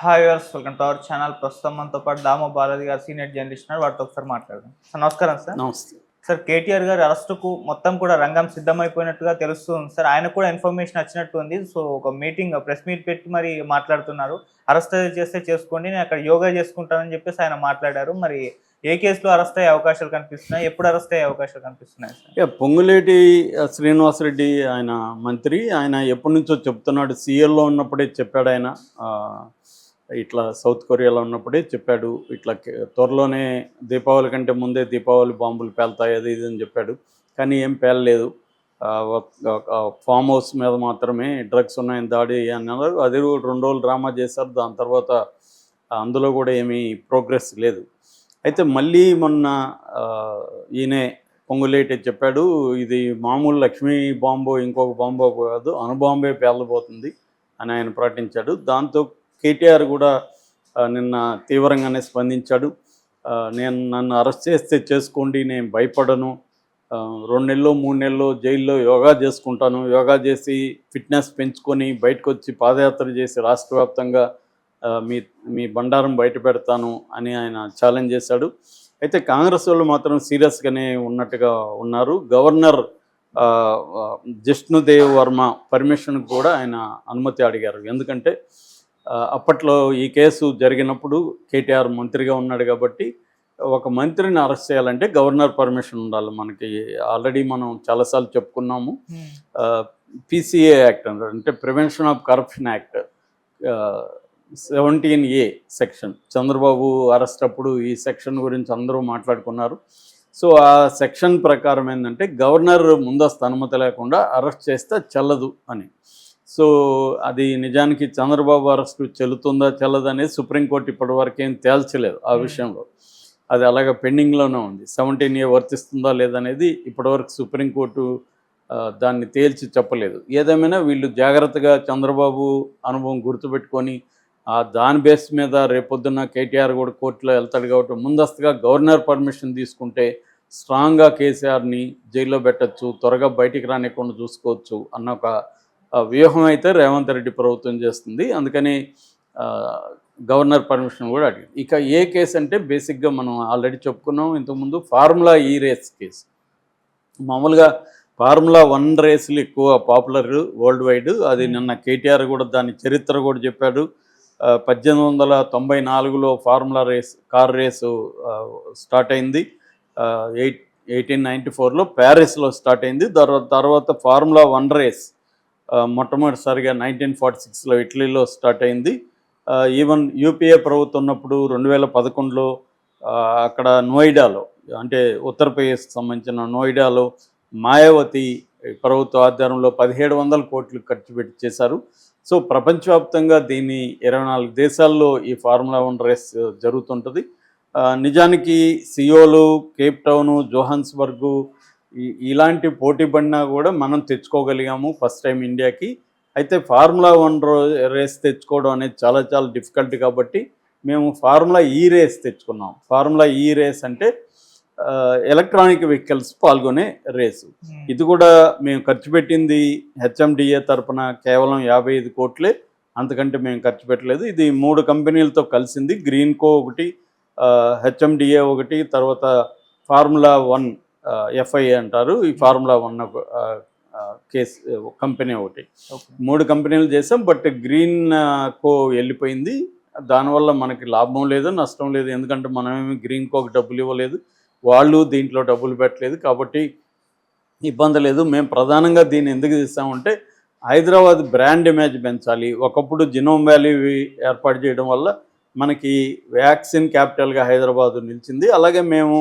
Hi viewers, welcome to our channel. ప్రస్తుతం మనతో పాటు దామో బాలాజీ గారు సీనియర్ జర్నలిస్ట్ ఉన్నారు. వాటితో ఒకసారి మాట్లాడదాం. సార్ నమస్కారం సార్. నమస్తే. సార్, కేటీఆర్ గారి అరెస్టుకు మొత్తం కూడా రంగం సిద్ధమైపోయినట్టుగా తెలుస్తుంది సార్. ఆయన కూడా ఇన్ఫర్మేషన్ వచ్చినట్టు ఉంది. సో ఒక మీటింగ్, ప్రెస్ మీట్ పెట్టి మరి మాట్లాడుతున్నారు. అరెస్ట్ చేస్తే చేసుకోండి, నేను అక్కడ యోగా చేసుకుంటానని చెప్పేసి ఆయన మాట్లాడారు. మరి ఏ కేసులో అరెస్ట్ అయ్యే అవకాశాలు కనిపిస్తున్నాయి, ఎప్పుడు అరెస్ట్ అయ్యే అవకాశాలు కనిపిస్తున్నాయి సార్? పొంగులేటి శ్రీనివాసరెడ్డి ఆయన మంత్రి, ఆయన ఎప్పటి నుంచో చెప్తున్నాడు. సీఎల్లో ఉన్నప్పుడే చెప్పాడు ఆయన. ఇట్లా సౌత్ కొరియాలో ఉన్నప్పుడే చెప్పాడు, ఇట్లా త్వరలోనే దీపావళి కంటే ముందే దీపావళి బాంబులు పేలుతాయి అది ఇది అని చెప్పాడు. కానీ ఏం పేలలేదు. ఫామ్ హౌస్ మీద మాత్రమే డ్రగ్స్ ఉన్నాయని దాడి అన్నారు. అది 2 రోజులు డ్రామా చేశారు. దాని తర్వాత అందులో కూడా ఏమీ ప్రోగ్రెస్ లేదు. అయితే మళ్ళీ మొన్న ఈయనే పొంగులేటి చెప్పాడు, ఇది మామూలు లక్ష్మీ బాంబు ఇంకొక బాంబు కాదు, అణుబాంబే పేలబోతుంది అని ఆయన ప్రకటించాడు. దాంతో కేటీఆర్ కూడా నిన్న తీవ్రంగానే స్పందించాడు. నన్ను అరెస్ట్ చేస్తే చేసుకోండి, నేను భయపడను, 2 నెలలు 3 నెలలు జైల్లో యోగా చేసుకుంటాను, యోగా చేసి ఫిట్నెస్ పెంచుకొని బయటకు వచ్చి పాదయాత్ర చేసి రాష్ట్ర వ్యాప్తంగా మీ బండారం బయట పెడతాను అని ఆయన ఛాలెంజ్ చేశాడు. అయితే కాంగ్రెస్ వాళ్ళు మాత్రం సీరియస్గానే ఉన్నట్టుగా ఉన్నారు. గవర్నర్ జిష్ణుదేవ్ వర్మ పర్మిషన్ కూడా ఆయన అనుమతి అడిగారు. ఎందుకంటే అప్పట్లో ఈ కేసు జరిగినప్పుడు కేటీఆర్ మంత్రిగా ఉన్నాడు కాబట్టి ఒక మంత్రిని అరెస్ట్ చేయాలంటే గవర్నర్ పర్మిషన్ ఉండాలి. మనకి ఆల్రెడీ మనం చాలాసార్లు చెప్పుకున్నాము. PCA యాక్ట్ అంటే prevention of corruption act 17A section. Chandrababu arrest అప్పుడు ఈ సెక్షన్ గురించి అందరూ మాట్లాడుకున్నారు. సో ఆ సెక్షన్ ప్రకారం ఏంటంటే గవర్నర్ ముందస్తు అనుమతి లేకుండా అరెస్ట్ చేస్తే చెల్లదు అని. సో అది నిజానికి చంద్రబాబు అరెస్టు చెల్లుతుందా చెల్లదా అనేది సుప్రీంకోర్టు ఇప్పటివరకు ఏం తేల్చలేదు ఆ విషయంలో. అది అలాగే పెండింగ్లోనే ఉంది. 17A వర్తిస్తుందా లేదనేది ఇప్పటివరకు సుప్రీంకోర్టు దాన్ని తేల్చి చెప్పలేదు. ఏదేమైనా వీళ్ళు జాగ్రత్తగా చంద్రబాబు అనుభవం గుర్తుపెట్టుకొని దాని బేస్ మీద రేపొద్దున్న కేటీఆర్ కూడా కోర్టులో వెళ్తాడు కాబట్టి ముందస్తుగా గవర్నర్ పర్మిషన్ తీసుకుంటే స్ట్రాంగ్గా కేసీఆర్ని జైల్లో పెట్టచ్చు, త్వరగా బయటికి రానికుండా చూసుకోవచ్చు అన్న ఒక వ్యూహం అయితే రేవంత్ రెడ్డి ప్రభుత్వం చేస్తుంది. అందుకని గవర్నర్ పర్మిషన్ కూడా అడిగింది. ఇక ఏ కేసు అంటే బేసిక్గా మనం ఆల్రెడీ చెప్పుకున్నాం ఇంతకుముందు, ఫార్ములా ఈ రేస్ కేసు. మామూలుగా ఫార్ములా 1 రేసులు ఎక్కువ పాపులర్ వరల్డ్ వైడ్. అది నిన్న కేటీఆర్ కూడా దాని చరిత్ర కూడా చెప్పాడు. 1894లో ఫార్ములా కార్ రేసు స్టార్ట్ అయింది. 1894లో ప్యారిస్లో స్టార్ట్ అయింది. తర్వాత ఫార్ములా 1 రేస్ మొట్టమొదటిసారిగా 1946లో ఇటలీలో స్టార్ట్ అయింది. ఈవెన్ యూపీఏ ప్రభుత్వం ఉన్నప్పుడు 2011లో అక్కడ నోయిడాలో, అంటే ఉత్తరప్రదేశ్కి సంబంధించిన నోయిడాలో మాయావతి ప్రభుత్వ ఆధ్వర్యంలో 1700 కోట్లు ఖర్చు పెట్టి చేశారు. సో ప్రపంచవ్యాప్తంగా దీన్ని 24 దేశాల్లో ఈ ఫార్ములా 1 రేస్ జరుగుతుంటుంది. నిజానికి సియోలు, కేప్ టౌను, జోహాన్స్బర్గు ఇలాంటి పోటీ పడినా కూడా మనం తెచ్చుకోగలిగాము ఫస్ట్ టైం ఇండియాకి. అయితే ఫార్ములా 1 రేస్ తెచ్చుకోవడం అనేది చాలా చాలా డిఫికల్ట్ కాబట్టి మేము ఫార్ములా ఈ రేస్ తెచ్చుకున్నాం. ఫార్ములా ఈ రేస్ అంటే ఎలక్ట్రానిక్ వెహికల్స్ పాల్గొనే రేసు. ఇది కూడా మేము ఖర్చు పెట్టింది HMDA తరఫున కేవలం 55 కోట్లే, అంతకంటే మేము ఖర్చు పెట్టలేదు. ఇది 3 కంపెనీలతో కలిసింది. గ్రీన్కో ఒకటి, HMDA ఒకటి, తర్వాత ఫార్ములా 1 FI అంటారు, ఈ ఫార్ములా 1 కేసు కంపెనీ ఒకటి. 3 కంపెనీలు చేసాం. బట్ గ్రీన్ కో వెళ్ళిపోయింది. దానివల్ల మనకి లాభం లేదు, నష్టం లేదు. ఎందుకంటే మనమేమి గ్రీన్ కోకి డబ్బులు ఇవ్వలేదు, వాళ్ళు దీంట్లో డబ్బులు పెట్టలేదు, కాబట్టి ఇబ్బంది లేదు. మేము ప్రధానంగా దీన్ని ఎందుకు తీస్తామంటే హైదరాబాద్ బ్రాండ్ ఇమేజ్ పెంచాలి. ఒకప్పుడు జినోమ్ వ్యాలీ ఏర్పాటు చేయడం వల్ల మనకి వ్యాక్సిన్ క్యాపిటల్గా హైదరాబాద్ నిలిచింది. అలాగే మేము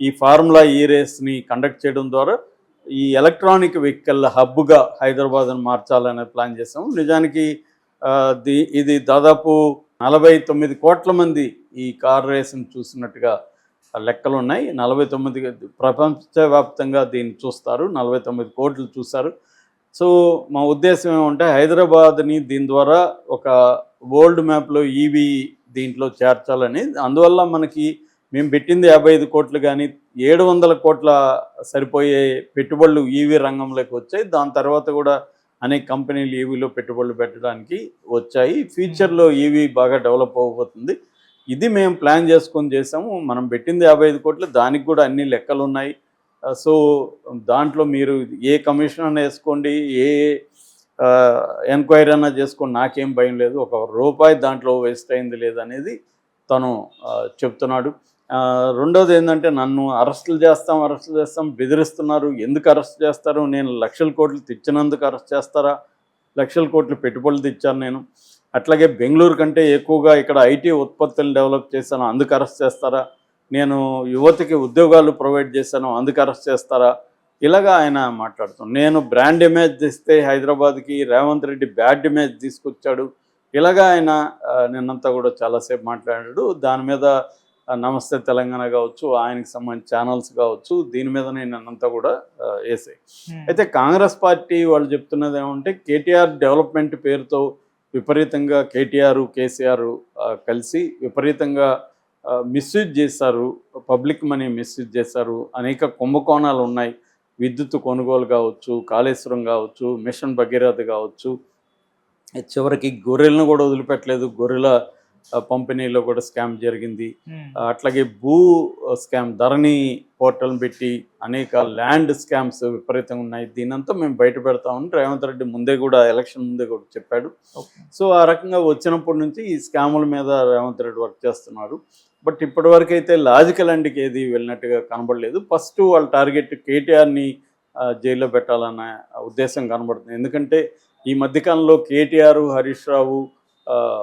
ఈ ఫార్ములా ఈ రేస్ని కండక్ట్ చేయడం ద్వారా ఈ ఎలక్ట్రానిక్ వెహికల్ హబ్గా హైదరాబాద్ను మార్చాలనే ప్లాన్ చేసాము. నిజానికి ఇది దాదాపు 49 కోట్ల మంది ఈ కార్ రేస్ని చూసినట్టుగా లెక్కలు ఉన్నాయి. 49 ప్రపంచవ్యాప్తంగా దీన్ని చూస్తారు, 49 కోట్లు చూస్తారు. సో మా ఉద్దేశం ఏమంటే హైదరాబాద్ని దీని ద్వారా ఒక వరల్డ్ మ్యాప్లో ఈవీ దీంట్లో చేర్చాలని. అందువల్ల మనకి మేము పెట్టింది 55 కోట్లు, కానీ 700 కోట్ల సరిపోయే పెట్టుబడులు ఈవీ రంగంలోకి వచ్చాయి. దాని తర్వాత కూడా అనేక కంపెనీలు ఈవీలో పెట్టుబడులు పెట్టడానికి వచ్చాయి. ఫ్యూచర్లో ఈవీ బాగా డెవలప్ అవ్వబోతుంది. ఇది మేము ప్లాన్ చేసుకొని చేసాము. మనం పెట్టింది 55 కోట్లు, దానికి కూడా అన్ని లెక్కలు ఉన్నాయి. సో దాంట్లో మీరు ఏ కమిషన్ అన్నా వేసుకోండి, ఏ ఎంక్వైరీ అన్నా చేసుకోండి, నాకేం భయం లేదు. ₹1 దాంట్లో వేస్ట్ అయింది లేదనేది తను చెప్తున్నాడు. రెండోది ఏంటంటే, నన్ను అరెస్టులు చేస్తాం బెదిరిస్తున్నారు. ఎందుకు అరెస్ట్ చేస్తారు? నేను లక్షల కోట్లు తెచ్చినందుకు అరెస్ట్ చేస్తారా? లక్షల కోట్లు పెట్టుబడులు తెచ్చాను నేను. అట్లాగే బెంగళూరు కంటే ఎక్కువగా ఇక్కడ ఐటీ ఉత్పత్తులను డెవలప్ చేశాను, అందుకు అరెస్ట్ చేస్తారా? నేను యువతకి ఉద్యోగాలు ప్రొవైడ్ చేశాను, అందుకు అరెస్ట్ చేస్తారా? ఇలాగా ఆయన మాట్లాడుతాం. నేను బ్రాండ్ ఇమేజ్ తెస్తే హైదరాబాద్కి రేవంత్ రెడ్డి బ్యాడ్ ఇమేజ్ తీసుకొచ్చాడు. ఇలాగా ఆయన నిన్నంతా కూడా చాలాసేపు మాట్లాడాడు. దాని మీద నమస్తే తెలంగాణ కావచ్చు, ఆయనకి సంబంధించిన ఛానల్స్ కావచ్చు, దీని మీద నిన్నంతా కూడా వేసాయి. అయితే కాంగ్రెస్ పార్టీ వాళ్ళు చెప్తున్నది ఏమంటే, కేటీఆర్ డెవలప్మెంట్ పేరుతో విపరీతంగా కేటీఆర్ కేసీఆర్ కలిసి విపరీతంగా మిస్యూజ్ చేశారు, పబ్లిక్ మనీ మిస్యూజ్ చేశారు, అనేక కుంభకోణాలు ఉన్నాయి. విద్యుత్ కొనుగోలు కావచ్చు, కాళేశ్వరం కావచ్చు, మిషన్ భగీరథ కావచ్చు, చివరికి గొర్రెలను కూడా వదిలిపెట్టలేదు. గొర్రెల పంపిణీలో కూడా స్కామ్ జరిగింది. అట్లాగే భూ స్కామ్, ధరణి పోర్టల్ని పెట్టి అనేక ల్యాండ్ స్కామ్స్ విపరీతంగా ఉన్నాయి. దీనంతా మేము బయట పెడతామని రేవంత్ రెడ్డి ముందే కూడా ఎలక్షన్ ముందే కూడా చెప్పాడు. సో ఆ రకంగా వచ్చినప్పటి నుంచి ఈ స్కాముల మీద రేవంత్ రెడ్డి వర్క్ చేస్తున్నారు. బట్ ఇప్పటివరకు అయితే లాజికల్ ఎండ్కి ఏది వెళ్ళినట్టుగా కనబడలేదు. ఫస్ట్ వాళ్ళ టార్గెట్ కేటీఆర్ని జైల్లో పెట్టాలన్న ఉద్దేశం కనబడుతుంది. ఎందుకంటే ఈ మధ్యకాలంలో కేటీఆర్, హరీష్ రావు